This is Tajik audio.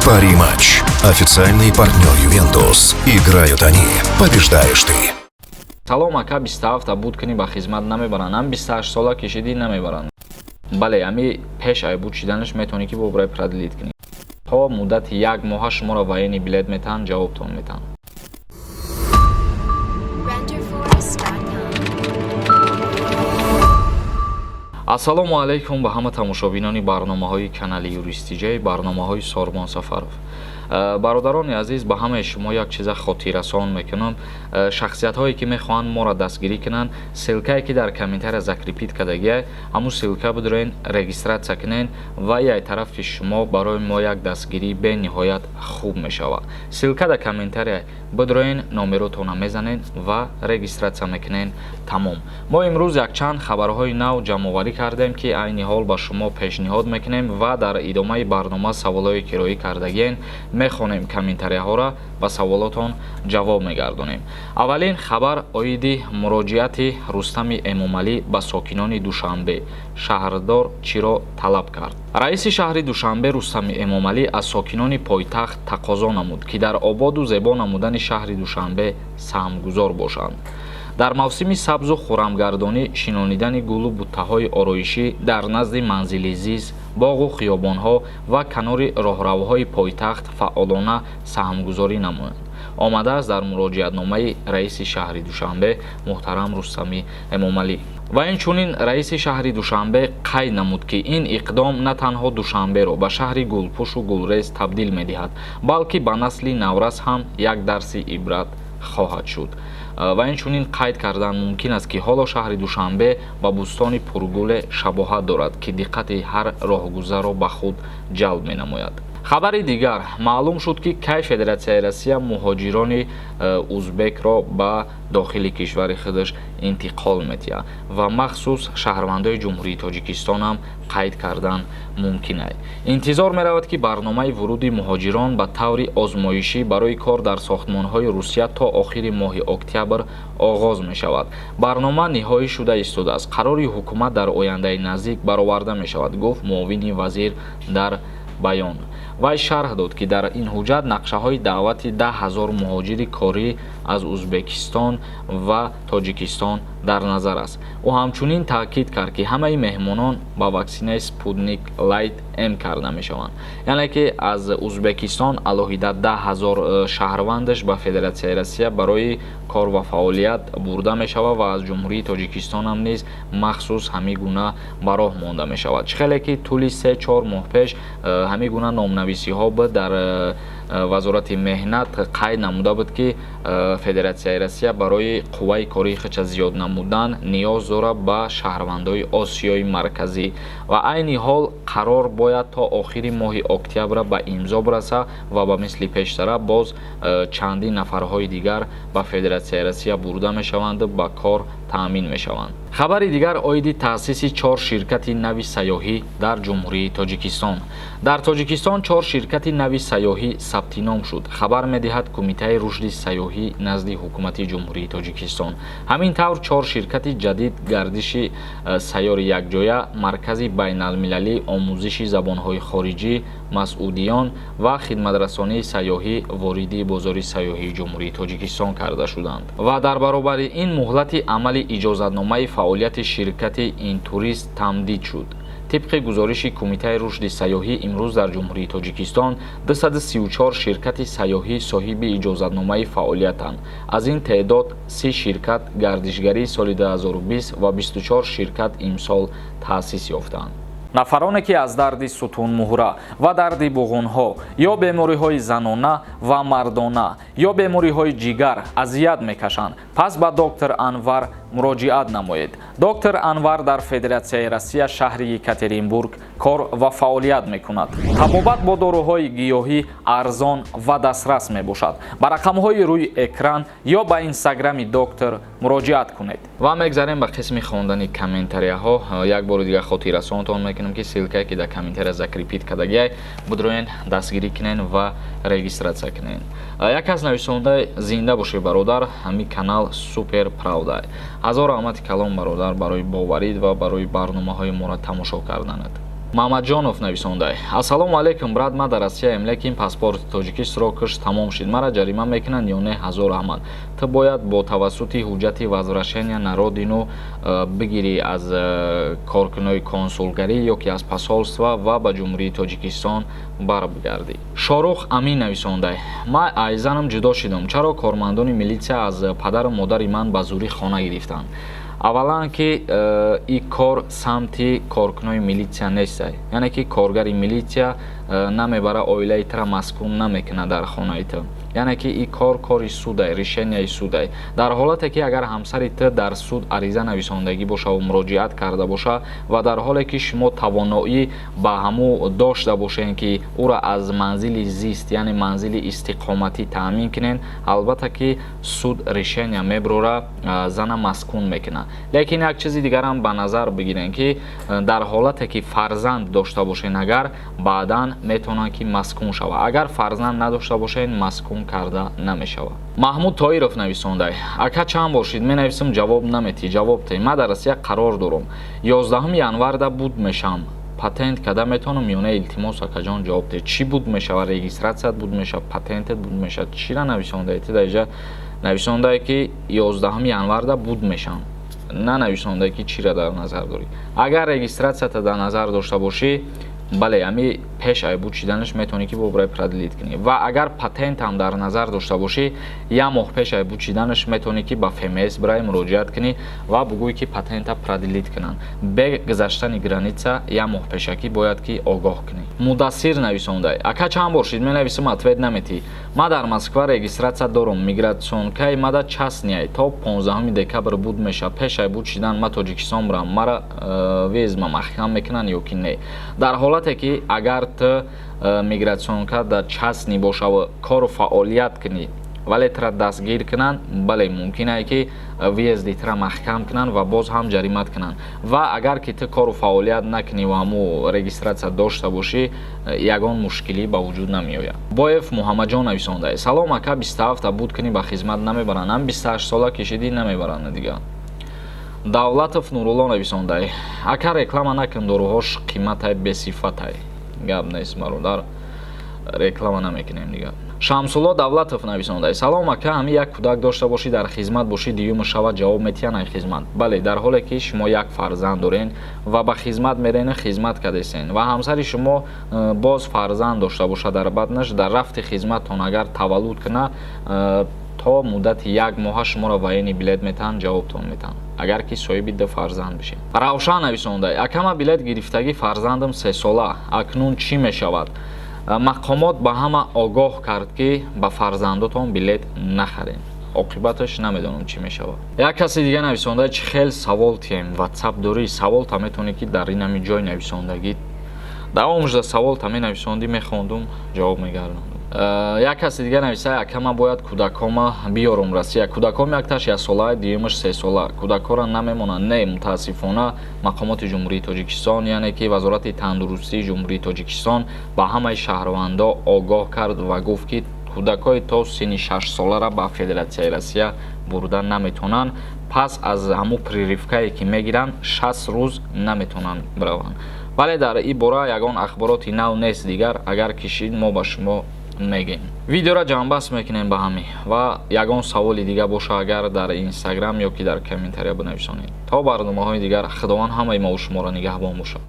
Пари-матч. Официальный партнер Ювентус. Играют они. Побеждаешь ты. Салом ака 27 буд кини ба хизмат намебаранд. Ам 28 сола кишиди намебаранд. бале ами пеш ай буд шиданаш метони ки бо брай продлит кини. То муддати 1 моҳа шуморо ваени билет метан ҷавобтон метан. ассалому алайкум ба ҳама тамошобинони барномаҳои канали юристиҷаи барномаҳои Сормон Сафаров. бародарони азиз, ба ҳамаи шумо як чиза хотиррасон мекунам. шахсиятҳое ки мехоҳанд моро дастгирӣ кунанд, силкае ки дар комментария закрепит кардагия, ҳамун силка бидурен регистратсия кунен ва яй тарафи шумо барои мо як дастгирӣ бениҳоят хуб мешавад. Силка дар комментария бидурен, номеротона мезанен ва регистратсия мекунен. тамом. мо имрӯз якчанд хабарҳои нав ҷамъоварӣ кардем ки айни ҳол ба шумо пешниҳод мекунем ва дар идомаи барнома саволҳое ки роӣ кардагиен мехонем комментарияҳоро ба саволотон ҷавоб мегардонем. аввалин хабар оиди муроҷиати Рустами Эмомалӣ ба сокинони Душанбе. шаҳрдор чиро талаб кард? раиси шаҳри Душанбе Рустами Эмомалӣ аз сокинони пойтахт тақозо намуд ки дар ободу зебо намудани шаҳри Душанбе саҳмгузор бошанд. дар мавсими сабзу хуррамгардонӣ шинонидани гулу буттаҳои ороишӣ дар назди манзили зиз, боғу хиёбонҳо ва канори роҳравоҳои пойтахт фаъолона саҳмгузорӣ намоянд. омадааст дар муроҷиатномаи раиси шаҳри Душанбе муҳтарам Рустами Эмомалӣ. ва инчунин раиси шаҳри Душанбе қайд намуд ки ин иқдом на танҳо Душанберо ба шаҳри гулпӯшу гулрез табдил медиҳад, балки ба насли наврас ҳам як дарси ибрат хоҳад шуд. ва инчунин қайд кардан мумкин аст ки ҳоло шаҳри Душанбе ба бустони пургуле шабоҳат дорад ки диққати ҳар роҳгузарро ба худ ҷалб менамояд. хабари дигар, маълум шуд ки кай Федератсияи Россия муҳоҷирони узбекро ба дохили кишвари худаш интиқол метиҳад ва махсус шаҳрвандои ҷумҳурии Тоҷикистон ҳам қайд кардан мумкин аст. интизор меравад ки барномаи вуруди муҳоҷирон ба таври озмоишӣ барои кор дар сохтмонҳои Русия то охири моҳи октябр оғоз мешавад. барнома ниҳоӣ шуда истодааст. қарори ҳукумат дар ояндаи наздик бароварда мешавад, гуфт муовини вазир дар баён. вай шарҳ дод ки дар ин ҳуҷҷат нақшаҳои даъвати 10 000 муҳоҷири корӣ аз Узбекистон ва Тоҷикистон дар назар аст. ӯ ҳамчунин таъкид кард ки ҳамаи меҳмонон ба ваксинаи Sputnik Light М карда мешаванд. яъне ки аз Узбекистон алоҳида 10 000 шаҳрвандаш ба Федератсияи Россия барои кор ва фаъолият бурда мешавад ва аз ҷумҳурии Тоҷикистон ҳам низ махсус ҳамин гуна ба роҳ монда мешавад. чихеле ки тӯли 3-4 моҳ пеш ҳамин гуна номнависиҳо буд дар вазорати меҳнат қайд намуда буд ки Федератсияи Россия барои қувваи кории хича зиёд намудан ниёз дорад ба шаҳрвандои Осиёи марказӣ ва айни ҳол қарор бояд то охири моҳи октябр ба имзо бираса ва ба мисли пештара боз чандин нафарҳои дигар ба Федератсияи Россия бурда мешаванд, ба кор таъмин мешаванд. хабари дигар оиди таъсиси 4 ширкати нави сайёҳӣ дар ҷумҳурии Тоҷикистон. дар Тоҷикистон 4 ширкати нави сайёҳӣ сабти ном шуд. хабар медиҳад Кумитаи рушди сайёҳӣ назди ҳукумати ҷумҳурии Тоҷикистон. ҳамин тавр 4 ширкати ҷадид гардиши сайёри якҷоя, маркази байналмилалии омӯзиши забонҳои хориҷӣ, масъудиён ва хидматрасонии сайёҳӣ воридии бозори сайёҳии ҷумҳурии Тоҷикистон карда шуданд. ва дар баробари ин муҳлати амали иҷозатномаи фаъолияти ширкати Интурист тамдид шуд. طبق گزارش کمیته رشد سیاحی امروز در جمهوری تاجیکستان 234 شرکت سیاحی صاحب اجازتنامه فعالیتند. از این تعداد 30 شرکت گردشگری سال 2020 و 24 شرکت امسال تأسیس یافتند. нафароне ки аз дарди сутунмуҳра ва дарди буғунҳо ё бемориҳои занона ва мардона ё бемориҳои ҷигар азият мекашанд, пас ба доктор Анвар муроҷиат намоед. доктор Анвар дар Федератсияи Россия шаҳри Екатеринбург кор ва фаъолият мекунад. табобат бо доруҳои гиёҳӣ арзон ва дастрас мебошад. ба рақамҳои рӯи экран ё ба инстаграми доктор муроҷиат кунед. ва мегзарем ба қисми хондани комментарияҳо. як бори дигар хотиррасонтон мекунем ки ссилкае ки дар комментария закрепит кардагиай бидроен дастгирӣ кунен ва регистратсия кунен. Яке аз нависондаи зинда бошед бародар, ҳамин канал Супер Правда. ҳазор раҳмати калом бародар барои боварид ва барои барномаҳои моро тамошо карданат. Маҳмадҷонов нависондай: ассалому алайкум брат, ман дар Россияем, лекин паспорти тоҷикӣ срокаш тамом шид. Мара ҷарима мекунанд ё не? Ҳазор раҳмат. Ту бояд бо тавассути ҳуҷҷати возвращения на родину бигирӣ аз коркунои консулгарӣ ё ки аз посолства ва ба ҷумҳурии Тоҷикистон баргардӣ. Шорух Амин нависондай: ман аз занам ҷудо шидам. Чаро кормандони милитсия аз падару модари ман ба зурӣ хона гирифтанд? Аввалан ки ин кор самти коркунои милитсия нест, яъне ки коргари милитсия намебара оилаи тра маскун намекуна дар хонаи ту. Яъне ки ин кори судай, решенияи судай. Дар ҳолате ки агар ҳамсари ту дар суд ариза нависондагӣ боша ва муроҷиат карда боша ва дар ҳоле ки шумо тавоноӣ ба ҳаму дошта бошед ки ӯро аз манзили зист, яъне манзили истиқоматӣ таъмин кунед, албатта ки суд решения мебурора, зана маскун мекуна. Лекин як чизи дигарам ба назар бигирен ки дар ҳолате ки фарзанд дошта бошед, агар баъдан метавонанд ки маскун шава. Агар фарзанд надошта бошед, маскун карда намешава. Маҳмуд Тоиров нависондай: ака чанд бошид менависам, ҷавоб наметӣ. Ҷавоб тей. Ман дар Россия қарор дорам. 11 январда буд мешавам. Патент када метавонам ё не? Илтимос акаҷон ҷавоб тей. Чӣ буд мешава? Регистратсият буд мешава, патентет буд мешава. Чира нависондай? Ти даҷа нависондай ки 11 январда буд мешавам. На нависондай ки чира дар назар дорӣ. Агар регистратсията дар назар дошта бошӣ, бале, ами пеш ай буд чиданаш метавонӣ ки бобурай продлит кунӣ. Ва агар патент ҳам дар назар дошта бошӣ, як моҳ пеш ай буд чиданаш метавонӣ ки ба ФМС брай муроҷиат кунӣ ва бугӯӣ ки патента продлит кунанд. Бе гузаштани граница як моҳ пешакӣ бояд ки огоҳ кунӣ. Мудассир нависондай: ака чанд бошид менависам, ответ наметӣ. Ман дар Москва регистратсия дорам. Мигратсионкаи мада частния то 15 декабр буд меша. Пеш ай буд чидан ма Тоҷикистон бурам. Мара визма маҳкам мекунанд ё ки не? Дар ҳолате ки агар ту мигратсионка дар частни боша ва кору фаъолият кунӣ, вале тра дастгир кунанд, бале мумкин ай ки виезди тра маҳкам кунанд ва боз ҳам ҷаримат кунанд. Ва агар ки ту кору фаъолият накунӣ ва ҳаму регистратсия дошта бошӣ, ягон мушкилӣ ба вуҷуд намеояд. Боев Муҳаммадҷон нависондай: салом ака, 27 буд кунӣ ба хизмат намебаранд. Ам 28 сола кишидӣ намебаранд дигар. Давлатов Нурулло нависондай: ака реклама накун, доруҳош қиматай бесифатай. Гап нест бародар, реклама намекунем дигар. Шамсулло Давлатов нависондай: салом ака, ҳамин як кӯдак дошта бошӣ, дар хизмат бошӣ, диюм шава ҷавоб метиҳанд ай хизмат. Бале, дар ҳоле ки шумо як фарзанд дорен ва ба хизмат мерен, хизмат кардесен ва ҳамсари шумо боз фарзанд дошта боша дар баднаш, дар рафти хизматтон агар таваллуд куна, то муддати як моҳа шуморо военни билет метаҳанд, ҷавобтон метаҳанд, агар ки соҳиби ду фарзанд бишед. Равшан нависондай: ака, ман билет гирифтагӣ, фарзандам 3 сола. Акнун чӣ мешавад? Мақомот ба ҳама огоҳ кард ки ба фарзандотон билет нахаред. оқибаташ намедонам чӣ мешавад. Як каси дига нависондай: чӣ хел савол тием, ватсап дорӣ? Савол та метавонӣ ки дар ин ҳамин ҷой нависондагӣ давомушда савол та менависондӣ, мехондум, ҷавоб мегардондум. Як каси дига нависай: ака, ман бояд кӯдакома биёрам Россия. Кӯдаком якташ 1 сола, диюмаш 3 сола. Кӯдакора намемонанд. Не, мутаассифона мақомоти ҷумҳурии Тоҷикистон, яъне ки вазорати тандурустии ҷумҳурии Тоҷикистон ба ҳамаи шаҳрвандо огоҳ кард ва гуфт ки кӯдакои то синни 6 солара ба Федератсияи Россия бурда наметавонанд. Пас аз ҳамун прерывкае ки мегиранд 60 рӯз наметавонанд бираванд. Вале дар ин бора ягон ахбороти нав нест дигар. Агар кишид, мо ба шумо мегем. Видеоро ҷамъбаст мекунем ба ҳамин ва ягон саволи дига боша, агар дар Инстаграм ё ки дар комментария бинависонед. То барномаҳои дигар, худованд ҳамаи мо шуморо нигаҳбон бошад.